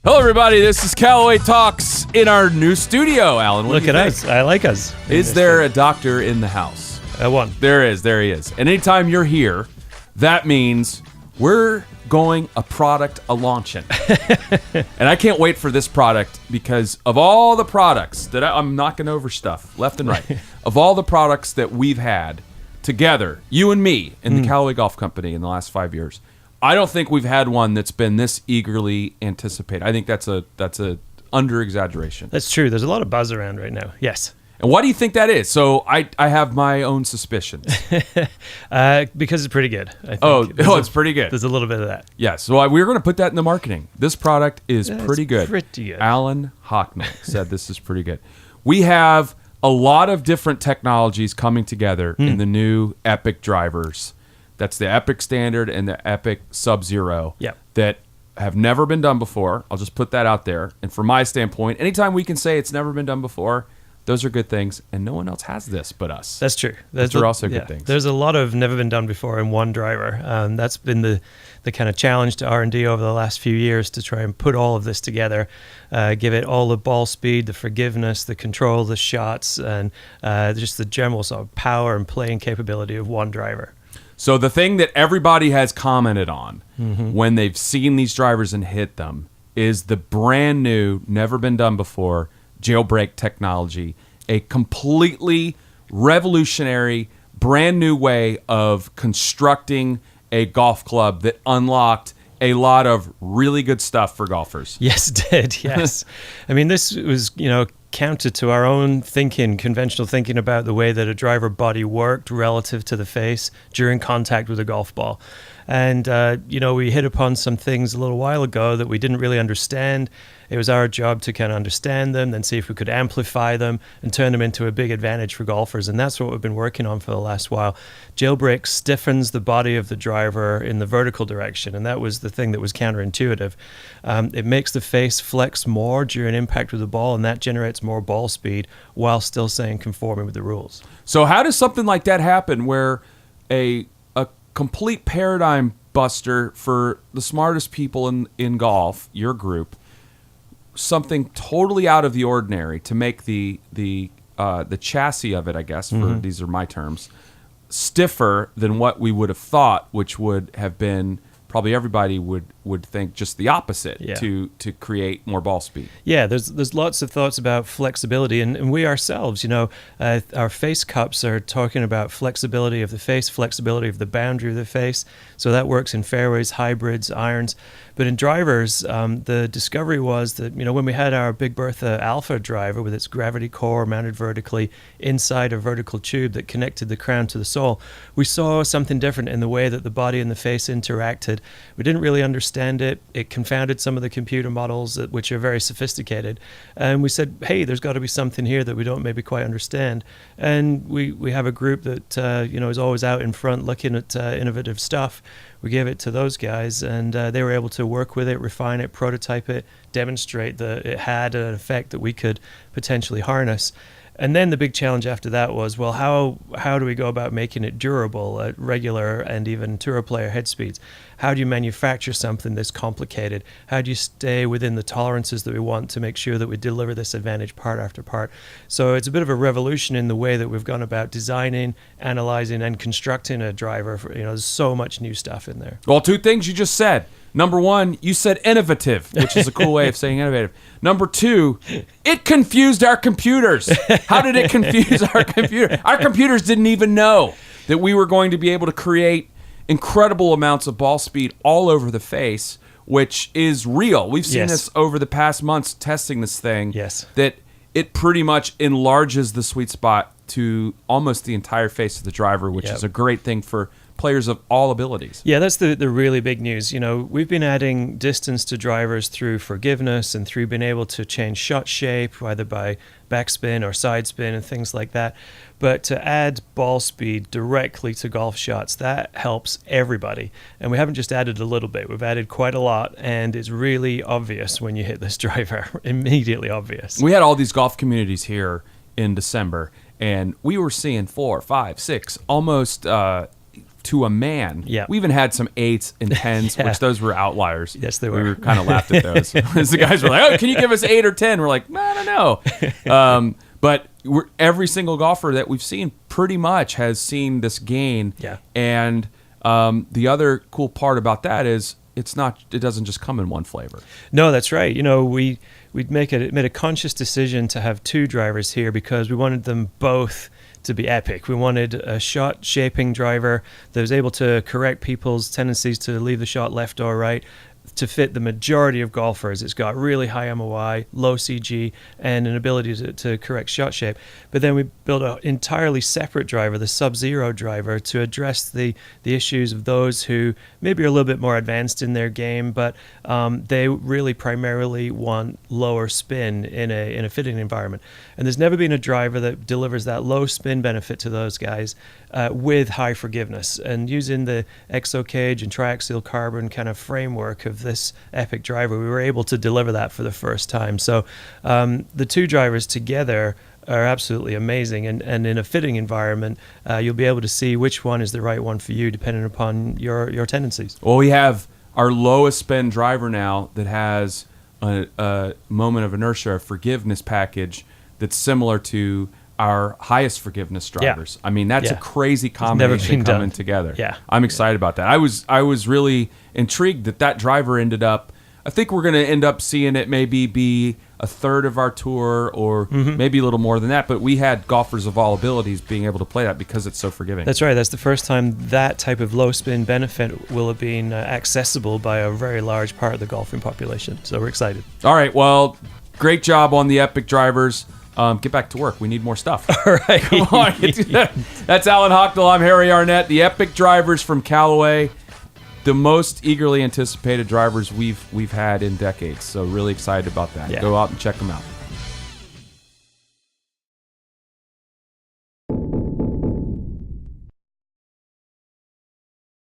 Hello, everybody. This is Callaway Talks in our new studio. Alan, what Look do you at think? us. I like us. Is there a doctor in the house? One. There is. There he is. And anytime you're here, that means we're going a product a-launching. And I can't wait for this product because of all the products that I'm knocking over stuff left and right. Of all the products that we've had together, you and me, in the Callaway Golf Company in the last 5 years, I don't think we've had one that's been this eagerly anticipated. I think that's a under-exaggeration. That's true. There's a lot of buzz around right now. Yes. And why do you think that is? So I have my own suspicions. Because it's pretty good. I think. It's pretty good. There's a little bit of that. Yes. So we're going to put that in the marketing. This product is pretty good. Pretty good. Alan Hockman said this is pretty good. We have a lot of different technologies coming together in the new Epic drivers. That's the Epic Standard and the Epic Sub-Zero that have never been done before. I'll just put that out there. And from my standpoint, anytime we can say it's never been done before, those are good things, and no one else has this but us. That's true. Those are also good things. There's a lot of never been done before in one driver. That's been the kind of challenge to R&D over the last few years to try and put all of this together, give it all the ball speed, the forgiveness, the control, the shots, and just the general sort of power and playing capability of one driver. So the thing that everybody has commented on when they've seen these drivers and hit them is the brand new, never been done before, Jailbreak Technology, a completely revolutionary, brand new way of constructing a golf club that unlocked a lot of really good stuff for golfers. Yes, it did. Yes. I mean, this was, counter to our own thinking, conventional thinking about the way that a driver body worked relative to the face during contact with a golf ball. And, we hit upon some things a little while ago that we didn't really understand. It was our job to kind of understand them, then see if we could amplify them and turn them into a big advantage for golfers. And that's what we've been working on for the last while. Jailbreak stiffens the body of the driver in the vertical direction. And that was the thing that was counterintuitive. It makes the face flex more during impact with the ball, and that generates more ball speed while still staying conforming with the rules. So how does something like that happen where a complete paradigm buster for the smartest people in golf, your group, something totally out of the ordinary to make the chassis of it, I guess, for these are my terms, stiffer than what we would have thought, which would have been probably everybody would think just the opposite to create more ball speed. Yeah, there's lots of thoughts about flexibility, and we ourselves, our face cups are talking about flexibility of the face, flexibility of the boundary of the face. So that works in fairways, hybrids, irons. But in drivers, the discovery was that, when we had our Big Bertha Alpha driver with its gravity core mounted vertically inside a vertical tube that connected the crown to the sole, we saw something different in the way that the body and the face interacted. We didn't really understand it. It confounded some of the computer models, which are very sophisticated. And we said, hey, there's got to be something here that we don't maybe quite understand. And we have a group that, is always out in front looking at innovative stuff. We gave it to those guys, and they were able to work with it, refine it, prototype it, demonstrate that it had an effect that we could potentially harness. And then the big challenge after that was, well, how do we go about making it durable at regular and even tour player head speeds? How do you manufacture something this complicated? How do you stay within the tolerances that we want to make sure that we deliver this advantage part after part? So it's a bit of a revolution in the way that we've gone about designing, analyzing, and constructing a driver. There's so much new stuff in there. Well, two things you just said. Number one, you said innovative, which is a cool way of saying innovative. Number two, it confused our computers. How did it confuse our computer? Our computers didn't even know that we were going to be able to create incredible amounts of ball speed all over the face, which is real. We've seen this over the past months testing this thing. Yes. That it pretty much enlarges the sweet spot to almost the entire face of the driver, which is a great thing for players of all abilities. Yeah, that's the really big news. We've been adding distance to drivers through forgiveness and through being able to change shot shape, either by backspin or side spin and things like that. But to add ball speed directly to golf shots, that helps everybody. And we haven't just added a little bit, we've added quite a lot, and it's really obvious when you hit this driver, immediately obvious. We had all these golf communities here in December, and we were seeing 4, 5, 6, almost to a man. Yeah. We even had some 8s and 10s, Yeah. which those were outliers. Yes, they were. We were kind of laughed at those. The guys were like, "Oh, can you give us 8 or 10?" We're like, "I don't know." But every single golfer that we've seen pretty much has seen this gain. Yeah. And the other cool part about that is it doesn't just come in one flavor. No, that's right. We'd made a conscious decision to have 2 drivers here because we wanted them both to be epic. We wanted a shot shaping driver that was able to correct people's tendencies to leave the shot left or right to fit the majority of golfers. It's got really high MOI, low CG, and an ability to correct shot shape. But then we built an entirely separate driver, the Sub-Zero driver, to address the issues of those who maybe are a little bit more advanced in their game, but they really primarily want lower spin in a fitting environment. And there's never been a driver that delivers that low spin benefit to those guys with high forgiveness. And using the ExoCage and triaxial carbon kind of framework of this Epic driver, we were able to deliver that for the first time. So the 2 drivers together are absolutely amazing, and in a fitting environment, you'll be able to see which one is the right one for you depending upon your tendencies. Well, we have our lowest spin driver now that has a moment of inertia, a forgiveness package that's similar to our highest forgiveness drivers. Yeah. I mean, that's a crazy combination coming together. Yeah. I'm excited about that. I was really intrigued that driver ended up, I think we're going to end up seeing it maybe be a third of our tour or maybe a little more than that, but we had golfers of all abilities being able to play that because it's so forgiving. That's right. That's the first time that type of low spin benefit will have been accessible by a very large part of the golfing population. So we're excited. All right. Well, great job on the Epic drivers. Get back to work. We need more stuff. All right. Come on. That's Alan Hocknell. I'm Harry Arnett. The Epic drivers from Callaway. The most eagerly anticipated drivers we've had in decades. So really excited about that. Yeah. Go out and check them out.